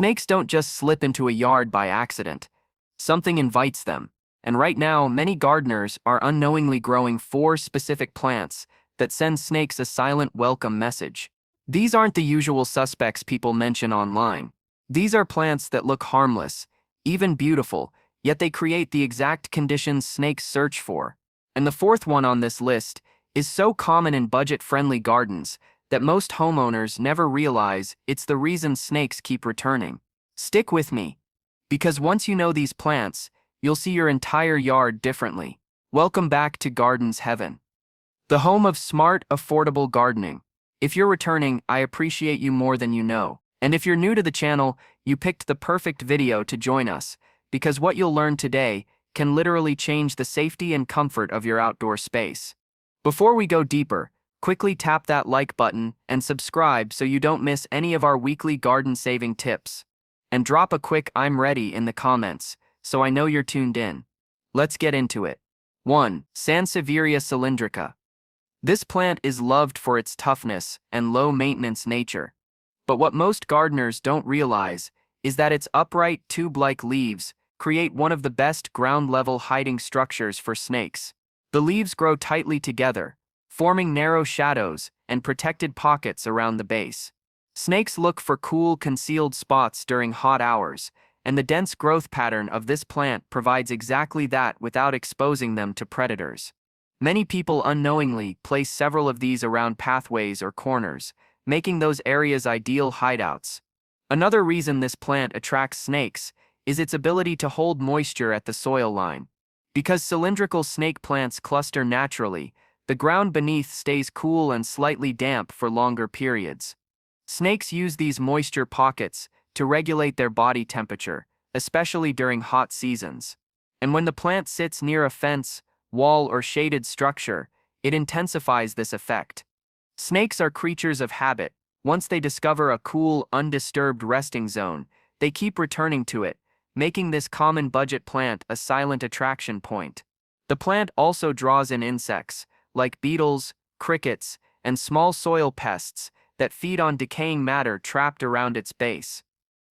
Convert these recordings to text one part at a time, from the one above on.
Snakes don't just slip into a yard by accident. Something invites them. And right now, many gardeners are unknowingly growing 4 specific plants that send snakes a silent welcome message. These aren't the usual suspects people mention online. These are plants that look harmless, even beautiful, yet they create the exact conditions snakes search for. And the 4th one on this list is so common in budget-friendly gardens that most homeowners never realize it's the reason snakes keep returning. Stick with me, because once you know these plants, you'll see your entire yard differently. Welcome back to Gardens Heaven, the home of smart, affordable gardening. If you're returning, I appreciate you more than you know. And if you're new to the channel, you picked the perfect video to join us, because what you'll learn today can literally change the safety and comfort of your outdoor space. Before we go deeper, quickly tap that like button and subscribe so you don't miss any of our weekly garden-saving tips. And drop a quick "I'm ready" in the comments, so I know you're tuned in. Let's get into it. 1. Sansevieria cylindrica. This plant is loved for its toughness and low-maintenance nature. But what most gardeners don't realize is that its upright, tube-like leaves create one of the best ground-level hiding structures for snakes. The leaves grow tightly together, forming narrow shadows and protected pockets around the base. Snakes look for cool, concealed spots during hot hours, and the dense growth pattern of this plant provides exactly that without exposing them to predators. Many people unknowingly place several of these around pathways or corners, making those areas ideal hideouts. Another reason this plant attracts snakes is its ability to hold moisture at the soil line. Because cylindrical snake plants cluster naturally, the ground beneath stays cool and slightly damp for longer periods. Snakes use these moisture pockets to regulate their body temperature, especially during hot seasons. And when the plant sits near a fence, wall, or shaded structure, it intensifies this effect. Snakes are creatures of habit. Once they discover a cool, undisturbed resting zone, they keep returning to it, making this common budget plant a silent attraction point. The plant also draws in insects, like beetles, crickets, and small soil pests that feed on decaying matter trapped around its base.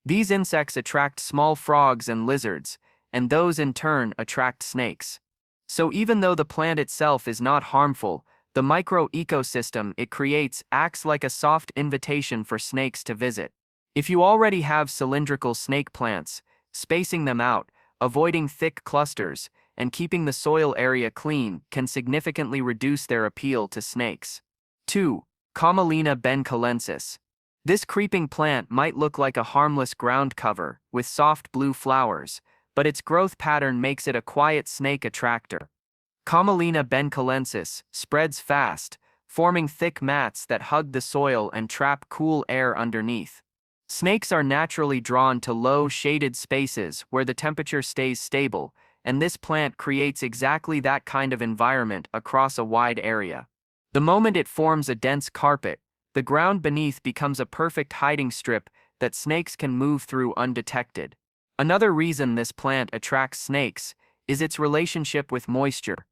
These insects attract small frogs and lizards, and those in turn attract snakes. So even though the plant itself is not harmful, the micro-ecosystem it creates acts like a soft invitation for snakes to visit. If you already have cylindrical snake plants, spacing them out, avoiding thick clusters, and keeping the soil area clean can significantly reduce their appeal to snakes. 2. Camelina bencalensis. This creeping plant might look like a harmless ground cover with soft blue flowers, but its growth pattern makes it a quiet snake attractor. Camelina bencalensis spreads fast, forming thick mats that hug the soil and trap cool air underneath. Snakes are naturally drawn to low, shaded spaces where the temperature stays stable, and this plant creates exactly that kind of environment across a wide area. The moment it forms a dense carpet, the ground beneath becomes a perfect hiding strip that snakes can move through undetected. Another reason this plant attracts snakes is its relationship with moisture.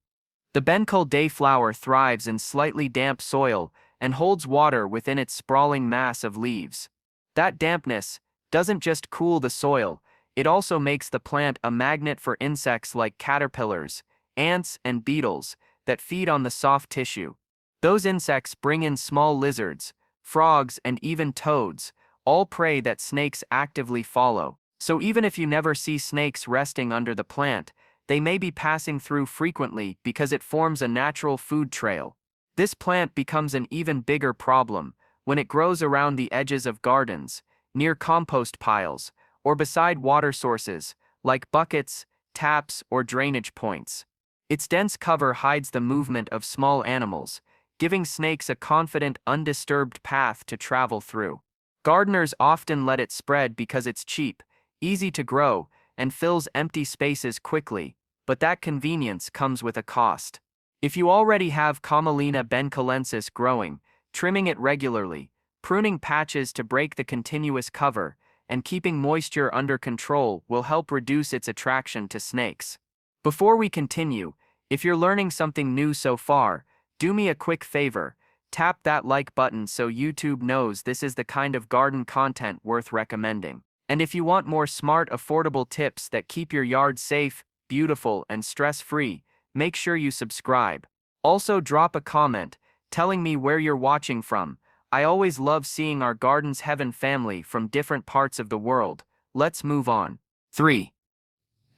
The Bencal dayflower thrives in slightly damp soil and holds water within its sprawling mass of leaves. That dampness doesn't just cool the soil, it also makes the plant a magnet for insects like caterpillars, ants, and beetles that feed on the soft tissue. Those insects bring in small lizards, frogs, and even toads, all prey that snakes actively follow. So even if you never see snakes resting under the plant, they may be passing through frequently because it forms a natural food trail. This plant becomes an even bigger problem when it grows around the edges of gardens, near compost piles, or beside water sources, like buckets, taps, or drainage points. Its dense cover hides the movement of small animals, giving snakes a confident, undisturbed path to travel through. Gardeners often let it spread because it's cheap, easy to grow, and fills empty spaces quickly, but that convenience comes with a cost. If you already have Camelina bencalensis growing, trimming it regularly, pruning patches to break the continuous cover, and keeping moisture under control will help reduce its attraction to snakes. Before we continue, if you're learning something new so far, do me a quick favor, tap that like button so YouTube knows this is the kind of garden content worth recommending. And if you want more smart, affordable tips that keep your yard safe, beautiful, and stress-free, make sure you subscribe. Also, drop a comment telling me where you're watching from. I always love seeing our Gardens Heaven family from different parts of the world. Let's move on. 3.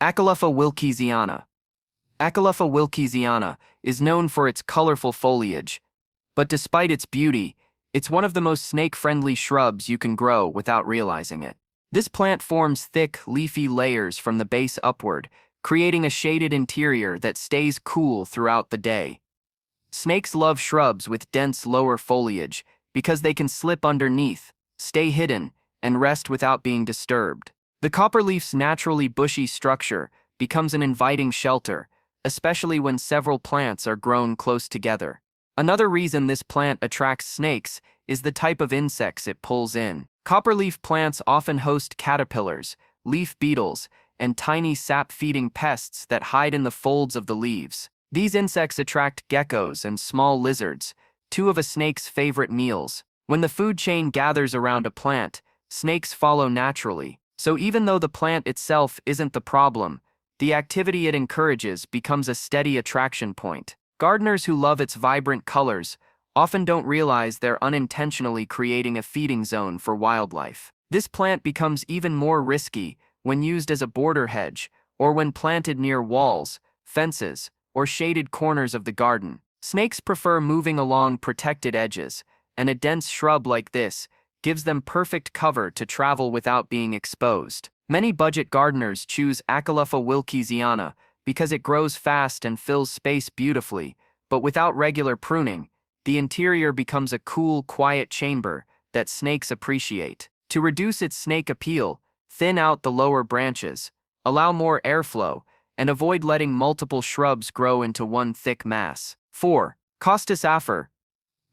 Acalypha wilkesiana. Acalypha wilkesiana is known for its colorful foliage, but despite its beauty, it's one of the most snake-friendly shrubs you can grow without realizing it. This plant forms thick, leafy layers from the base upward, creating a shaded interior that stays cool throughout the day. Snakes love shrubs with dense lower foliage because they can slip underneath, stay hidden, and rest without being disturbed. The copperleaf's naturally bushy structure becomes an inviting shelter, especially when several plants are grown close together. Another reason this plant attracts snakes is the type of insects it pulls in. Copperleaf plants often host caterpillars, leaf beetles, and tiny sap-feeding pests that hide in the folds of the leaves. These insects attract geckos and small lizards, two of a snake's favorite meals. When the food chain gathers around a plant, snakes follow naturally. So even though the plant itself isn't the problem, the activity it encourages becomes a steady attraction point. Gardeners who love its vibrant colors often don't realize they're unintentionally creating a feeding zone for wildlife. This plant becomes even more risky when used as a border hedge or when planted near walls, fences, or shaded corners of the garden. Snakes prefer moving along protected edges, and a dense shrub like this gives them perfect cover to travel without being exposed. Many budget gardeners choose Acalypha wilkesiana because it grows fast and fills space beautifully, but without regular pruning, the interior becomes a cool, quiet chamber that snakes appreciate. To reduce its snake appeal, thin out the lower branches, allow more airflow, and avoid letting multiple shrubs grow into one thick mass. 4. Costus afer.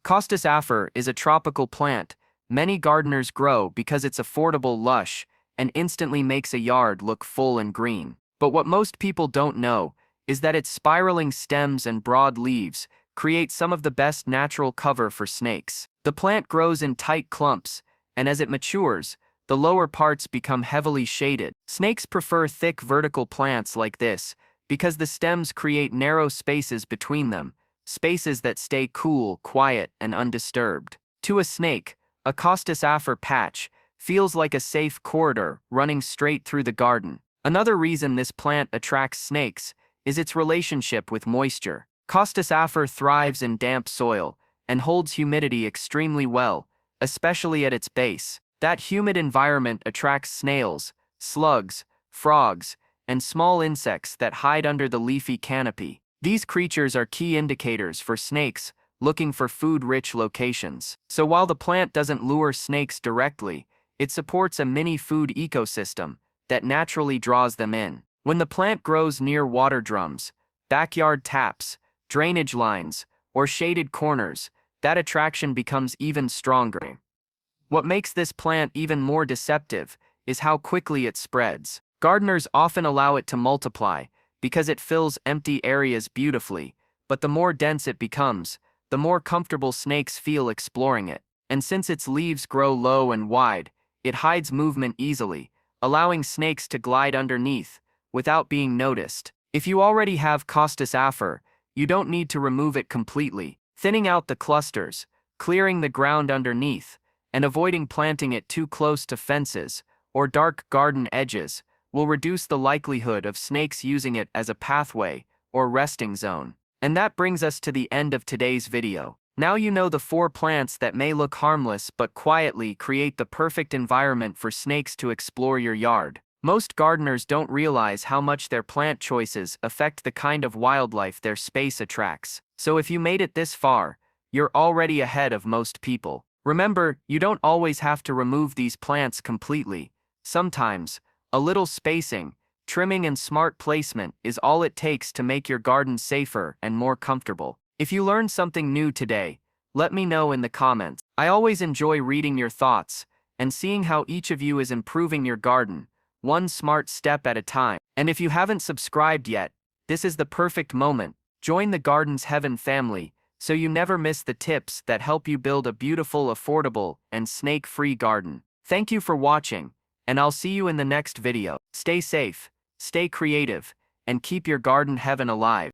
Costus afer is a tropical plant many gardeners grow because it's affordable, lush, and instantly makes a yard look full and green. But what most people don't know is that its spiraling stems and broad leaves create some of the best natural cover for snakes. The plant grows in tight clumps, and as it matures, the lower parts become heavily shaded. Snakes prefer thick vertical plants like this because the stems create narrow spaces between them, spaces that stay cool, quiet, and undisturbed. To a snake, a Costus afer patch feels like a safe corridor running straight through the garden. Another reason this plant attracts snakes is its relationship with moisture. Costus afer thrives in damp soil and holds humidity extremely well, especially at its base. That humid environment attracts snails, slugs, frogs, and small insects that hide under the leafy canopy. These creatures are key indicators for snakes looking for food-rich locations. So while the plant doesn't lure snakes directly, it supports a mini-food ecosystem that naturally draws them in. When the plant grows near water drums, backyard taps, drainage lines, or shaded corners, that attraction becomes even stronger. What makes this plant even more deceptive is how quickly it spreads. Gardeners often allow it to multiply because it fills empty areas beautifully, but the more dense it becomes, the more comfortable snakes feel exploring it. And since its leaves grow low and wide, it hides movement easily, allowing snakes to glide underneath without being noticed. If you already have Costus afer, you don't need to remove it completely. Thinning out the clusters, clearing the ground underneath, and avoiding planting it too close to fences or dark garden edges will reduce the likelihood of snakes using it as a pathway or resting zone. And that brings us to the end of today's video. Now you know the 4 plants that may look harmless but quietly create the perfect environment for snakes to explore your yard. Most gardeners don't realize how much their plant choices affect the kind of wildlife their space attracts. So if you made it this far, you're already ahead of most people. Remember, you don't always have to remove these plants completely. Sometimes, a little spacing, trimming, and smart placement is all it takes to make your garden safer and more comfortable. If you learned something new today, let me know in the comments. I always enjoy reading your thoughts and seeing how each of you is improving your garden, one smart step at a time. And if you haven't subscribed yet, this is the perfect moment. Join the Gardens Heaven family so you never miss the tips that help you build a beautiful, affordable, and snake-free garden. Thank you for watching, And I'll see you in the next video. Stay safe, stay creative, and keep your garden heaven alive.